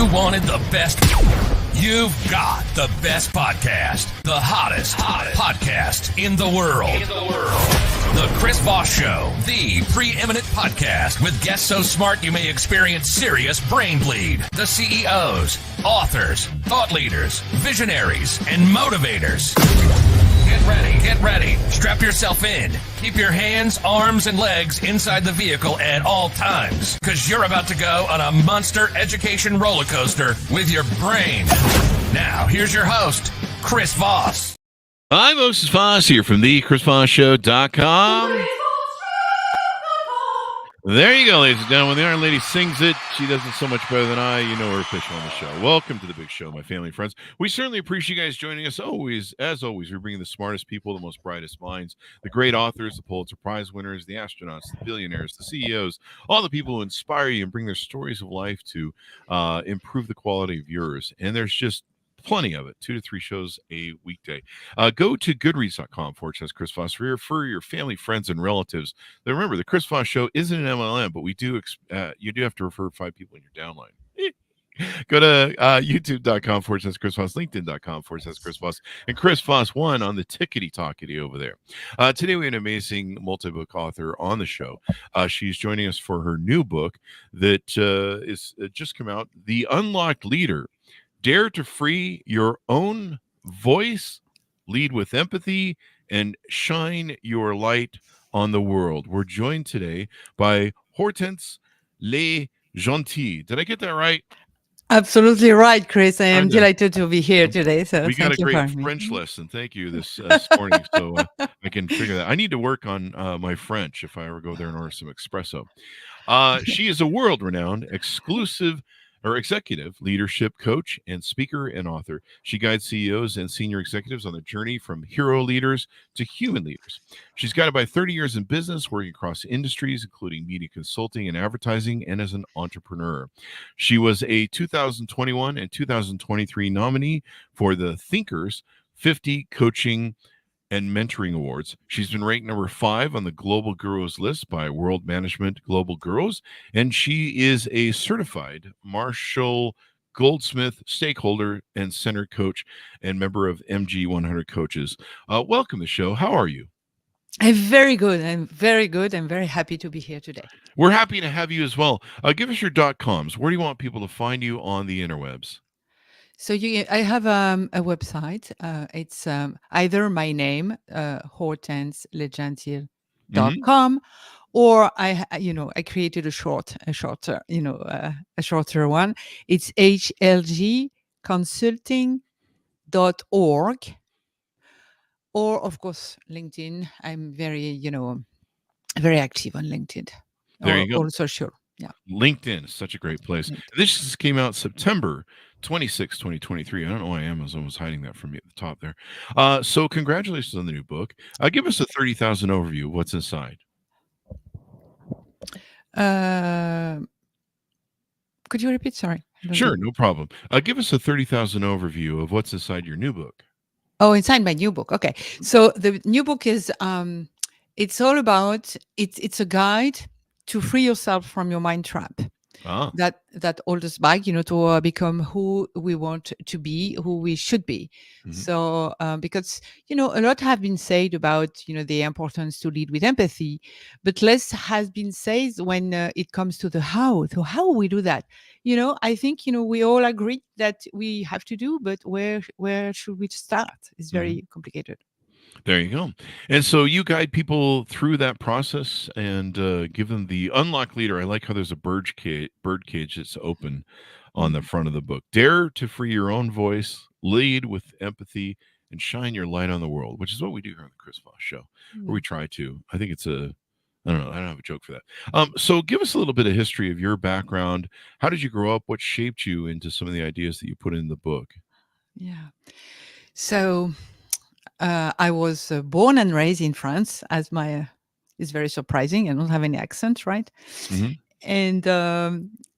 You wanted the best. You've got the best podcast. The hottest podcast in the world. The Chris Voss Show, the preeminent podcast with guests so smart you may experience serious brain bleed. The CEOs, authors, thought leaders, visionaries, and motivators. Get ready. Strap yourself in. Keep your hands, arms, and legs inside the vehicle at all times, because you're about to go on a monster education roller coaster with your brain. Now, here's your host, Chris Voss. Hi, Moses Voss here from thechrisvossshow.com. There you go, ladies and gentlemen. When the Iron Lady sings it, she does it so much better than I. You know her official on the show. Welcome to the big show, my family and friends. We certainly appreciate you guys joining us. As always, we're bringing the smartest people, the most brightest minds, the great authors, the Pulitzer Prize winners, the astronauts, the billionaires, the CEOs, all the people who inspire you and bring their stories of life to improve the quality of yours. And there's just plenty of it, 2 to 3 shows a weekday. Go to goodreads.com/Chris Voss for your family, friends, and relatives. Now remember, the Chris Voss Show isn't an MLM, but we do you do have to refer 5 people in your downline. Go to youtube.com/Chris Voss, linkedin.com/Chris Voss, and Chris Voss 1 on the tickety-talkety over there. Today we have an amazing multi-book author on the show. She's joining us for her new book that is just come out, The Unlocked Leader. Dare to free your own voice, lead with empathy, and shine your light on the world. We're joined today by Hortense Gentil. Did I get that right? Absolutely right, Chris. I am delighted to be here today. So we got a great French lesson. Thank you this morning, so I can figure that. I need to work on my French if I ever go there and order some espresso. She is a world-renowned executive leadership coach and speaker and author. She guides CEOs and senior executives on their journey from hero leaders to human leaders. She's guided by 30 years in business, working across industries, including media consulting and advertising, and as an entrepreneur. She was a 2021 and 2023 nominee for the Thinkers 50 Coaching and Mentoring Awards. She's been ranked number 5 on the Global Gurus list by World Management Global Gurus, and she is a certified Marshall Goldsmith stakeholder and center coach and member of MG 100 Coaches. Welcome to the show. How are you? I'm very good. I'm very happy to be here today. We're happy to have you as well. Give us your .coms. Where do you want people to find you on the interwebs? So I have a website. It's either my name, hortensegentil.com, or I created a shorter one. It's hlgconsulting.org, or of course LinkedIn. I'm very active on LinkedIn. There you go. Also, sure. Yeah. LinkedIn is such a great place. This just came out September 26, 2023. I don't know why Amazon was hiding that from me at the top there. So congratulations on the new book. Give us a 30,000 overview of what's inside. Could you repeat? Sorry. Sure, no problem. Give us a 30,000 overview of what's inside your new book. Oh, inside my new book. Okay. So the new book is, it's all about, it's a guide to free yourself from your mind trap that holds us back, to become who we want to be, who we should be. So because a lot have been said about the importance to lead with empathy, but less has been said when it comes to the how. So how we do that? I think we all agree that we have to do, but where should we start? It's very complicated. There you go. And so you guide people through that process and give them the Unlocked Leader. I like how there's a bird cage that's open on the front of the book. Dare to free your own voice, lead with empathy, and shine your light on the world, which is what we do here on the Chris Voss Show, where we try to. I think it's I don't know. I don't have a joke for that. So give us a little bit of history of your background. How did you grow up? What shaped you into some of the ideas that you put in the book? Yeah. So I was born and raised in France, as it's very surprising. I don't have any accent, right? And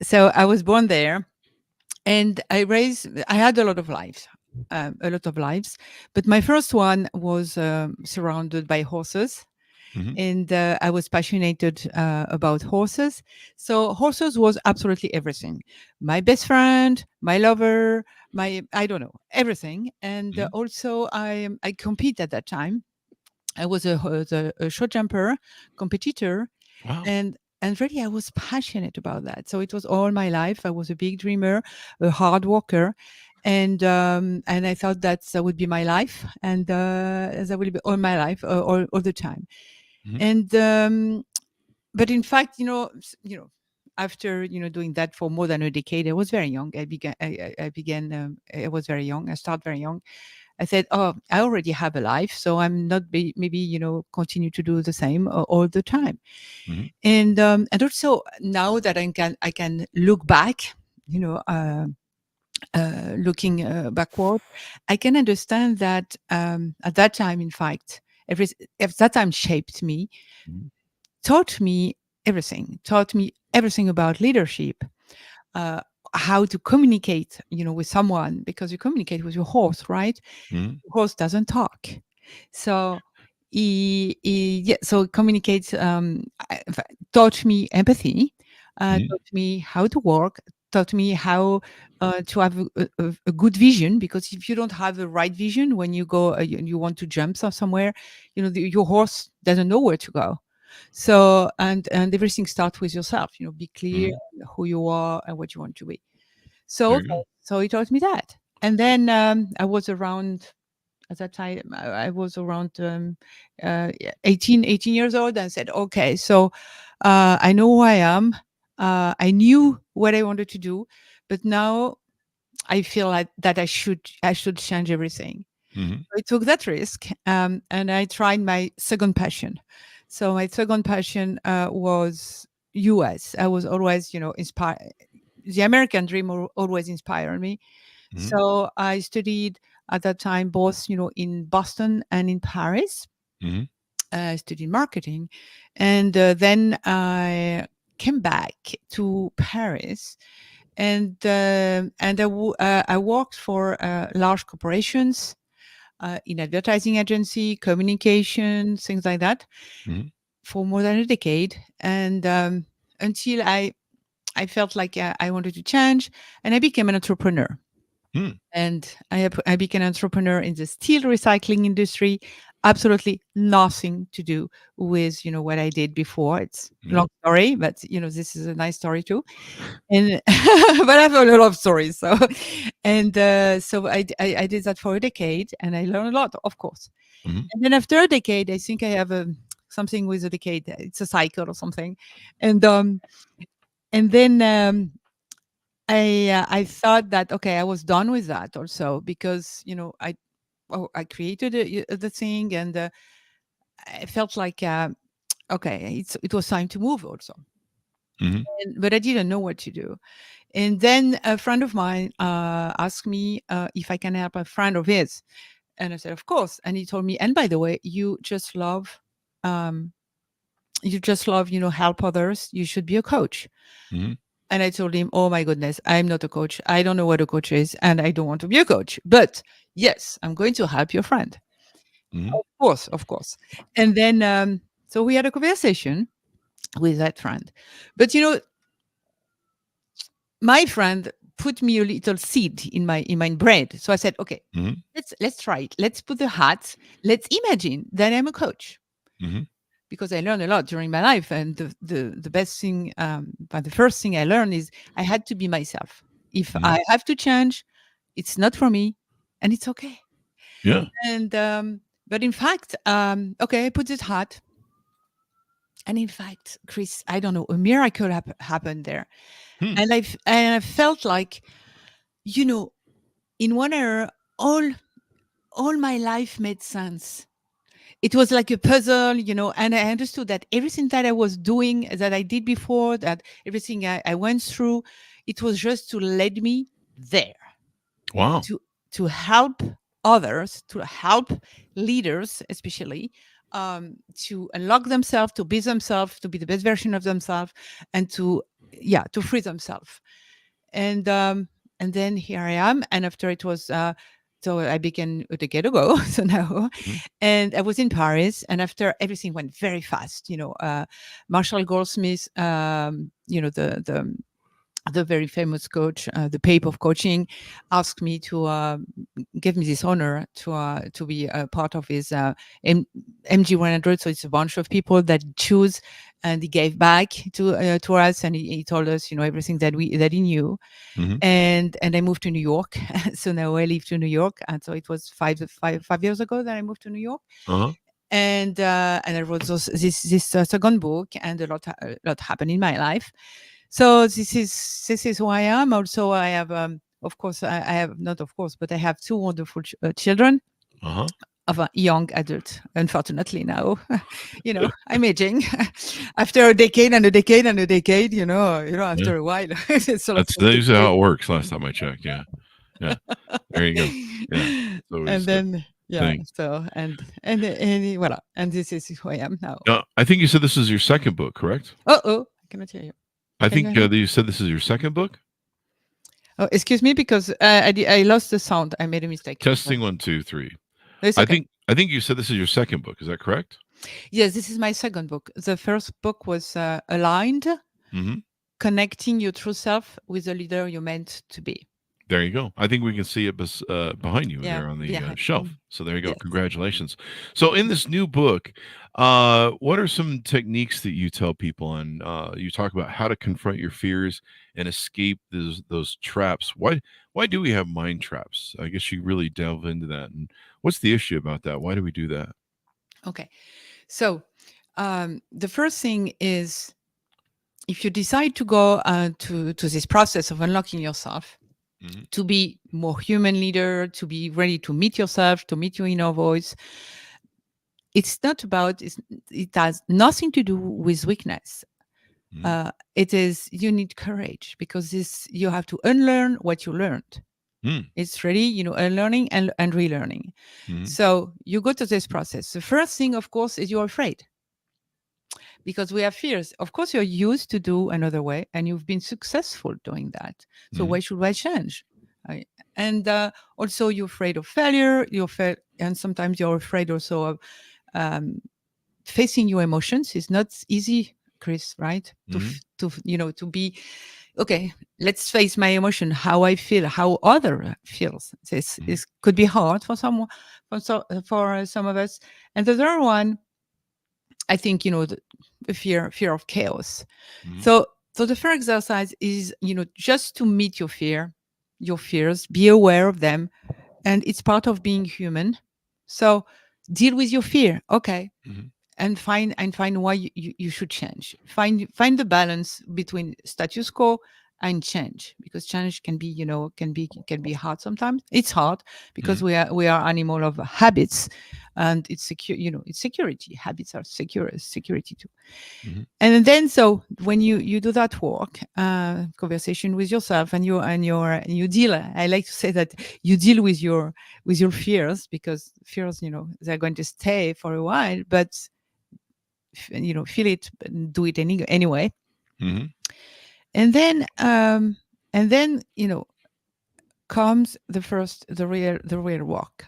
so I was born there, and I had a lot of lives, but my first one was surrounded by horses. Mhm. And I was passionate about horses. So horses was absolutely everything. My best friend, my lover, I don't know, everything. And Mhm. also I compete at that time. I was a short jumper competitor, Wow. and really I was passionate about that. So it was all my life. I was a big dreamer, a hard worker, and I thought that would be my life, and that would be all my life, all the time. Mhm. And but in fact, after doing that for more than a decade, I was very young. I was very young. I started very young. I said, "Oh, I already have a life, so I'm not maybe continue to do the same all the time." Mhm. And also now that I can look back, looking backward, I can understand that at that time, in fact, if that time shaped me, Mhm. taught me everything about leadership, uh, how to communicate, with someone, because you communicate with your horse, right? Mhm. Horse doesn't talk. So so it communicates, taught me empathy, Mhm. taught me how to work, taught me how to have a good vision, because if you don't have the right vision when you go, you want to jump somewhere, your horse doesn't know where to go. So and everything starts with yourself, be clear Mhm. who you are and what you want to be. So There okay, you go. so he taught me that. And then I was around at that time, I was around 18 years old, and said, okay, so I know who I am. I knew what I wanted to do, but now I feel like that I should change everything. Mhm. I took that risk, and I tried my second passion. So my second passion was US. I was always, inspired. The American dream always inspired me. Mhm. So I studied at that time both, in Boston and in Paris. Mhm. I studied marketing, and then I came back to Paris, and I worked for large corporations, in advertising agency, communication, things like that, Mhm. for more than a decade, and until I felt like I wanted to change, and I became an entrepreneur. Mhm. And I became an entrepreneur in the steel recycling industry. Absolutely nothing to do with what I did before. It's a Yeah. long story, but this is a nice story too. And but I have a lot of stories. So and so I did that for a decade, and I learned a lot, of course. Mhm. And then after a decade, I think I have something with a decade. It's a cycle or something, and then I thought that okay, I was done with that also, because I created the thing, and I felt like okay, it was time to move also. Mhm. But I didn't know what to do. And then a friend of mine asked me if I can help a friend of his, and I said of course. And he told me, and by the way, um, you just love help others. You should be a coach. Mhm. And I told him, oh my goodness, I'm not a coach. I don't know what a coach is, and I don't want to be a coach. But yes, I'm going to help your friend. Mhm. Of course. And then so we had a conversation with that friend. But my friend put me a little seed in my brain. So I said, okay, Mhm. let's try it. Let's put the hat. Let's imagine that I'm a coach, Mhm. because I learned a lot during my life. And the best thing, but the first thing I learned is I had to be myself. If Mhm. I have to change, it's not for me, and it's okay. Yeah. And but in fact, okay, I put this hat, and in fact, Chris, I don't know, a miracle happened there, Hmm. and I felt like, you know, in 1 hour, all my life made sense. It was like a puzzle, and I understood that everything that I was doing, that I did before, that everything I went through, it was just to lead me there, Wow. to help others, to help leaders, especially, to unlock themselves, to be themselves, to be the best version of themselves, and to free themselves. And then here I am. And after it was So I began a decade ago. So now, and I was in Paris, and after everything went very fast, Marshall Goldsmith, the very famous coach, the Pape of coaching, asked me to give me this honor to be a part of his MG 100. So it's a bunch of people that choose, and he gave back to us, and he told us, everything that he knew. And I moved to New York. So now I live to New York, and so it was five years ago that I moved to New York. And I wrote this second book, and a lot happened in my life. So this is who I am. Also, I have, of course, I have not, of course, but I have two wonderful children of a young adult. Unfortunately, now, I'm aging. After a decade and a decade and a decade, after a while, that's usually how it works. Last time I checked, yeah. There you go. Yeah. And then. Yeah. So and voila. And this is who I am now. I think you said this is your second book, correct? I cannot hear you. I think you said this is your second book. Oh, excuse me, because I lost the sound. I made a mistake. Testing 1, 2, 3. Okay. I think you said this is your second book. Is that correct? Yes, this is my second book. The first book was Aligned, connecting your true self with the leader you're meant to be. There you go. I think we can see it behind you there on the shelf. So there you go. Yes. Congratulations. So in this new book, what are some techniques that you tell people on? You talk about how to confront your fears and escape those traps. Why do we have mind traps? I guess you really delve into that. And what's the issue about that? Why do we do that? Okay. So the first thing is, if you decide to go to this process of unlocking yourself, to be more human leader, to be ready to meet yourself, to meet your inner voice, it has nothing to do with weakness. It is, you need courage, because you have to unlearn what you learned. It's really, unlearning and relearning. So you go to this process. The first thing, of course, is you're afraid. Because we have fears. Of course, you're used to do another way, and you've been successful doing that. So why should I change? And also, you're afraid of failure. And sometimes you're afraid also of facing your emotions. It's not easy, Chris, right? To be okay. Let's face my emotion, how I feel, how other feels. This could be hard for someone, for some of us. And the third one, I think, the fear of chaos. So the first exercise is, just to meet your fears, be aware of them, and it's part of being human. So deal with your fear, okay, and find why you should change. Find the balance between status quo and change, because change can be hard sometimes. It's hard because we are animal of habits, and it's secure. It's security. Habits are security too. And then, so when you do that work, conversation with yourself, and you deal. I like to say that you deal with your fears, because fears, they're going to stay for a while, but feel it, do it anyway. And then comes the real work.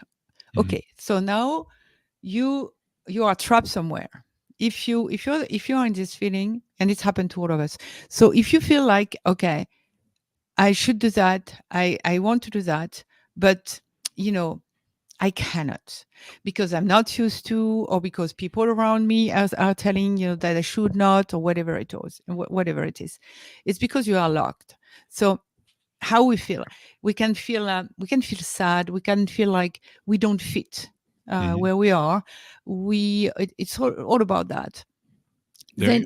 Okay, so now you are trapped somewhere. If you're in this feeling, and it's happened to all of us. So if you feel like, okay, I should do that, I want to do that, but I cannot, because I'm not used to, or because people around me are telling that I should not, or whatever it is. It's because you are locked. So how we feel? We can feel sad. We can feel like we don't fit where we are. It's all about that. Then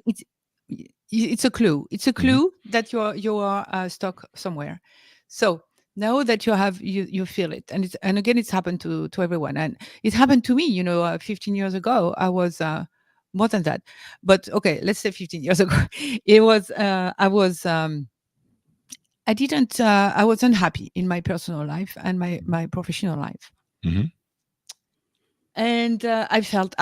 it's a clue. It's a clue that you are stuck somewhere. So now that you feel it, and again, it's happened to everyone, and it happened to me. 15 years ago, I was more than that, but okay, let's say 15 years ago, it was I was unhappy in my personal life and my professional life, and I felt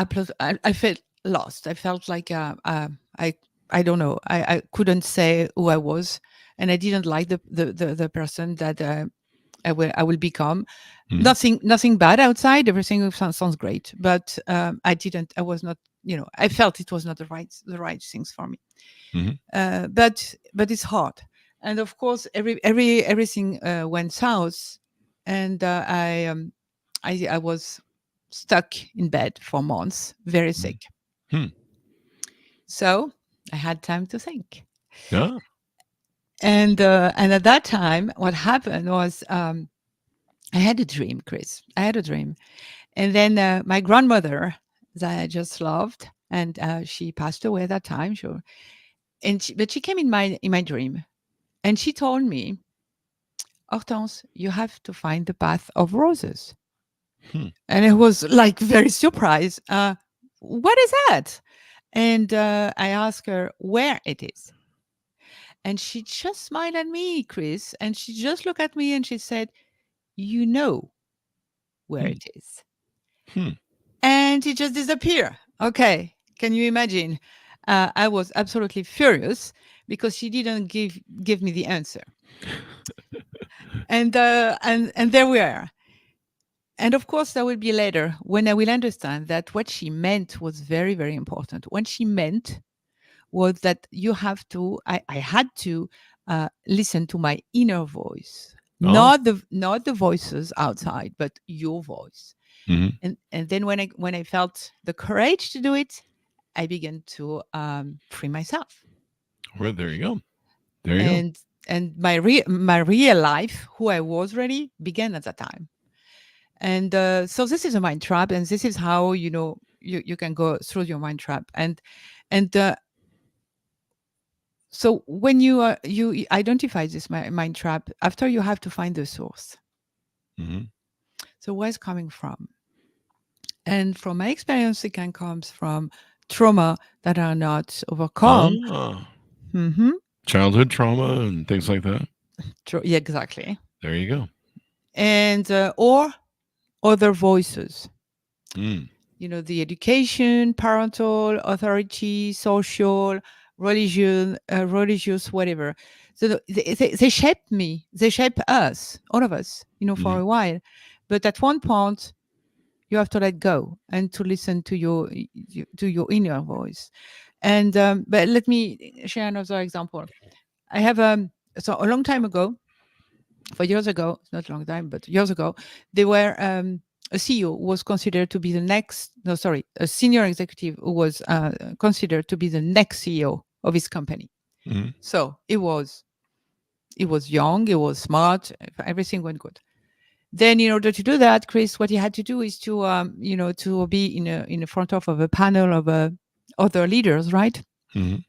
lost. I felt like I don't know. I couldn't say who I was, and I didn't like the person that I will become. Mhm. Nothing bad outside. Everything sounds great, but I was not. I felt it was not the right things for me. Mhm. But it's hard, and of course, everything went south, and I was stuck in bed for months, very Mhm. sick. Hmm. So I had time to think. Yeah. And at that time, what happened was I had a dream, Chris. I had a dream. And then my grandmother, that I just loved, and she passed away at that time, sure. But she came in my dream, and she told me, Hortense, you have to find the path of roses. Hmm. And I was like very surprised. What is that? And I asked her where it is. And she just smiled at me, Chris, and she just looked at me and she said, you know where Hmm. it is. Hmm. And it just disappeared. Okay. Can you imagine? I was absolutely furious because she didn't give me the answer. And there we are. And of course, that will be later when I will understand that what she meant was very, very important. What she meant was that I had to listen to my inner voice, Oh. not the voices outside, but your voice. Mhm. And then when I felt the courage to do it, I began to free myself. Well, there you go. There you go. And my real life, who I was really, began at that time. And so this is a mind trap, and this is how you can go through your mind trap. And so when you identify this mind trap, after you have to find the source. Mhm. So where's coming from? And from my experience, it can come from trauma that are not overcome. Ah. Hmm. Childhood trauma and things like that. Yeah, exactly. There you go. And or other voices. Mm. The education, parental, authority, social, religious, whatever. So they shape me. They shape us, all of us, for Mhm. a while. But at one point, you have to let go and to listen to your inner voice. And but let me share another example. I have so a long time ago, for years ago, it's not a long time, but years ago, they were a CEO was considered to be the next. No, sorry, a senior executive who was considered to be the next CEO of his company. Mhm. So it was young, it was smart, everything went good. Then, in order to do that, Chris, what he had to do is to be in the front of a panel of other leaders, right? Mhm.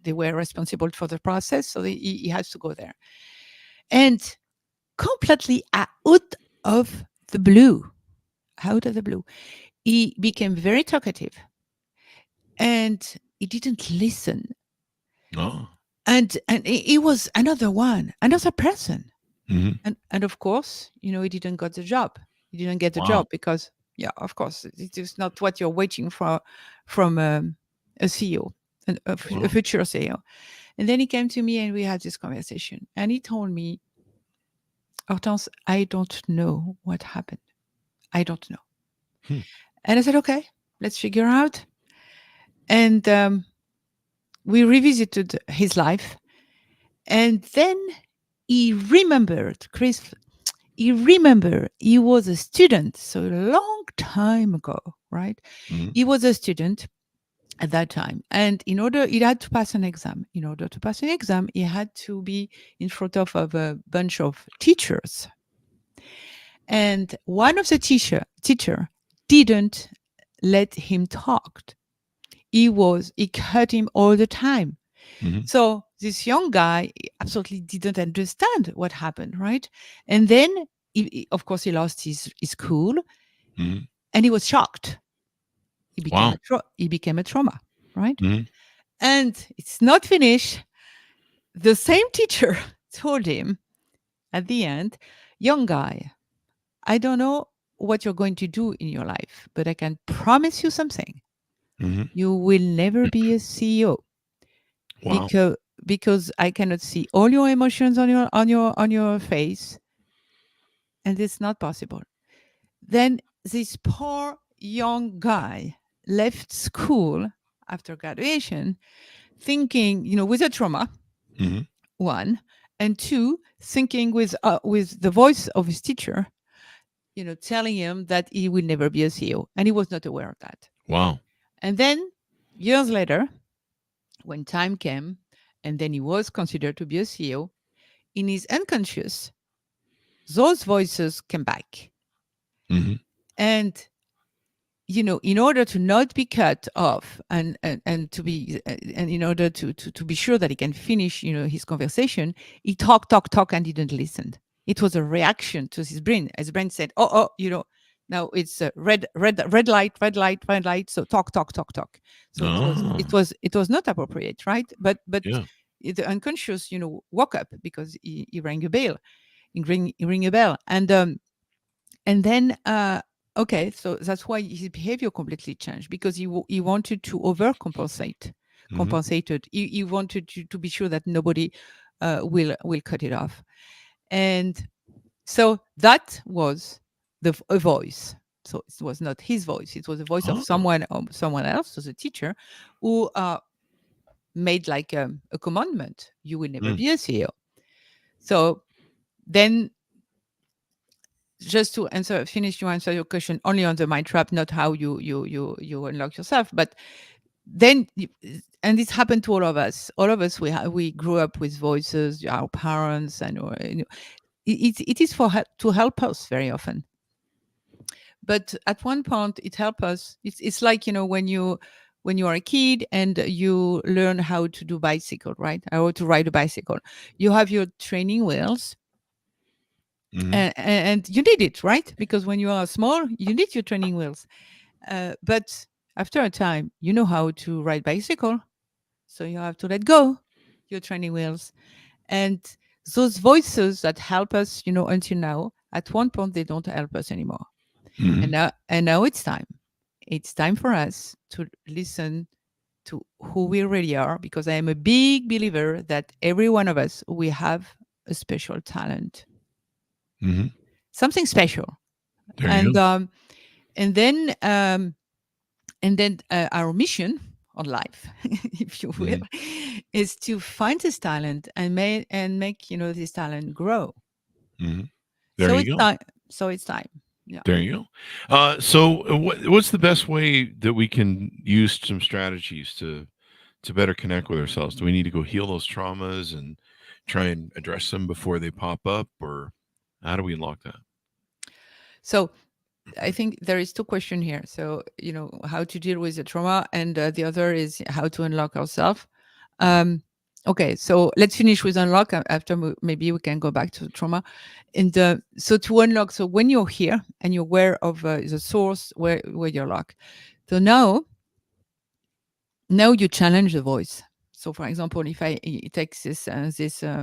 They were responsible for the process, so he has to go there. And completely of the blue, out of the blue, he became very talkative, and he didn't listen. Oh. And he was another person. Mhm. And of course, he didn't get the job. He didn't get the Wow. job because, yeah, of course, it is not what you're waiting for from a CEO, a Wow. future CEO. And then he came to me and we had this conversation. And he told me, Hortense, I don't know what happened. I don't know. Hmm. And I said, okay, let's figure out. And we revisited his life. And then he remembered, Chris, he was a student. So a long time ago, right? Mhm. He was a student at that time. And he had to pass an exam. In order to pass an exam, he had to be in front of a bunch of teachers. And one of the teacher didn't let him talk. He cut him all the time. Mhm. So this young guy absolutely didn't understand what happened, right? And then, of course, he lost his cool, Mhm. and he was shocked. He became Wow. a trauma, right? Mhm. And it's not finished. The same teacher told him at the end, young guy, I don't know what you're going to do in your life, but I can promise you something. Mhm. You will never be a CEO Wow. because I cannot see all your emotions on your face, and it's not possible. Then this poor young guy left school after graduation thinking, with a trauma, one, and two, thinking with the voice of his teacher, telling him that he will never be a CEO, and he was not aware of that. Wow. And then years later, when time came, and then he was considered to be a CEO, in his unconscious, those voices came back. And in order to not be cut off and to be and in order to be sure that he can finish his conversation, he talk, and didn't listen. It was a reaction to his brain. His brain said, oh, now it's red light, so talk. So it was not appropriate, right? But Yeah. the unconscious woke up because he rang a bell. He ring a bell, and then okay, so that's why his behavior completely changed, because he wanted to overcompensate. Compensated. He wanted to be sure that nobody will cut it off, and so that was a voice. So it was not his voice; it was the voice of someone else, so the teacher, who made like a commandment: "You will never be a CEO." So then, just to answer your question only on the mind trap, not how you unlock yourself, but then, and this happened to all of us. We grew up with voices, our parents, and it is to help us very often. But at one point, it helps us. It's like when you are a kid and you learn how to do bicycle, right? How to ride a bicycle. You have your training wheels. And you need it, right? Because when you are small, you need your training wheels. But after a time, you know how to ride bicycle. So you have to let go your training wheels. And those voices that help us, until now, at one point, they don't help us anymore. And now it's time. It's time for us to listen to who we really are, because I am a big believer that every one of us, we have a special talent. Something special. And then our mission on life, if you will, is to find this talent and make this talent grow. There you go. So it's time. Yeah. There you go. So what's the best way that we can use some strategies to better connect with ourselves? Do we need to go heal those traumas and try and address them before they pop up, or how do we unlock that? So I think there is two questions here. So, how to deal with the trauma, and the other is how to unlock ourselves. Okay, so let's finish with unlock. After maybe we can go back to the trauma. And so to unlock, so when you're here and you're aware of the source where you're locked. So now you challenge the voice. So, for example, if I take this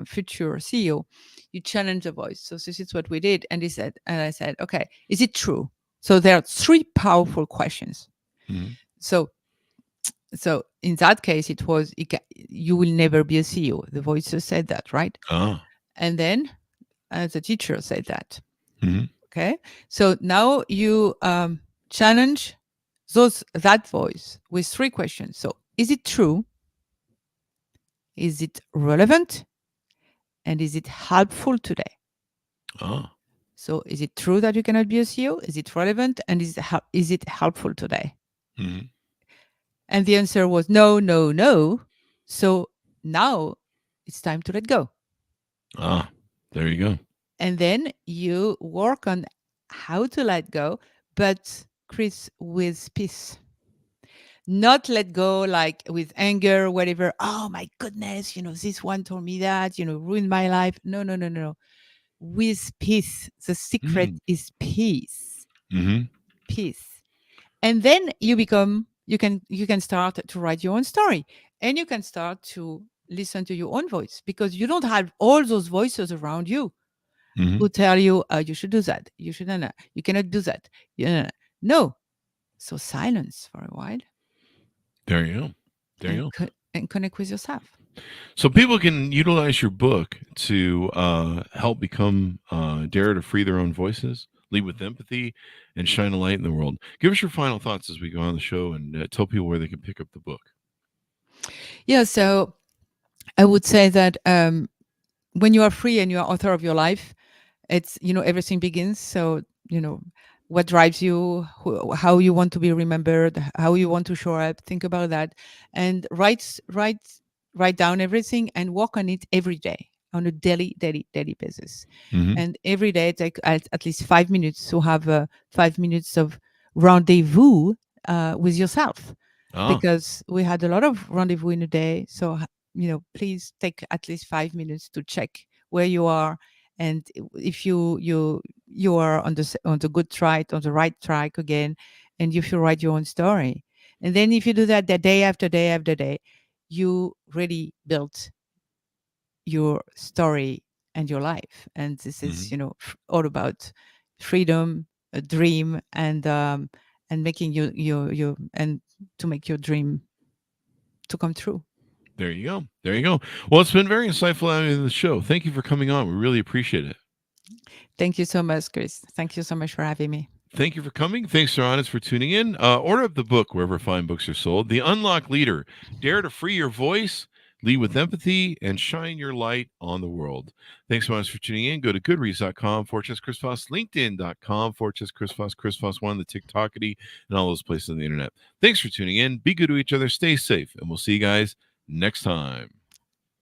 future CEO, you challenge the voice. So this is what we did, and I said, okay, is it true? So there are three powerful questions. So in that case, it was, you will never be a CEO. The voices said that, right? And then the teacher said that. Okay. So now you challenge that voice with three questions. So is it true? Is it relevant? And is it helpful today? So is it true that you cannot be a CEO? Is it relevant? And is it helpful today? And the answer was no, no, no. So now it's time to let go. There you go. And then you work on how to let go, but Chris, with peace. Not let go like with anger, whatever. Oh my goodness, this one told me that, ruined my life. No. With peace. The secret is peace. Peace. And then you can start to write your own story, and you can start to listen to your own voice, because you don't have all those voices around you who tell you, you should do that. You shouldn't. You cannot do that. No. So silence for a while. There you go. And connect with yourself. So people can utilize your book to help become dare to free their own voices, lead with empathy, and shine a light in the world. Give us your final thoughts as we go on the show, and tell people where they can pick up the book. Yeah, so I would say that when you are free and you are author of your life, it's, everything begins. So, what drives you, how you want to be remembered, how you want to show up, think about that, and write down everything and work on it every day on a daily basis. Mm-hmm. And every day take at least 5 minutes to have 5 minutes of rendezvous with yourself, because we had a lot of rendezvous in a day. So, please take at least 5 minutes to check where you are, and if you are on the good track, on the right track again, and if you write your own story, and then if you do that, day after day after day, you really built your story and your life. And this is all about freedom, a dream, and making you and to make your dream to come true. There you go. There you go. Well, it's been very insightful having you on the show. Thank you for coming on. We really appreciate it. Thank you so much, Chris. Thank you so much for having me. Thank you for coming. Thanks to our audience for tuning in. Order up the book wherever fine books are sold. The Unlock Leader. Dare to free your voice, lead with empathy, and shine your light on the world. Thanks so much for tuning in. Go to goodreads.com, Chris Foss, LinkedIn.com, Chris Foss 1, the TikTokity, and all those places on the internet. Thanks for tuning in. Be good to each other. Stay safe. And we'll see you guys next time.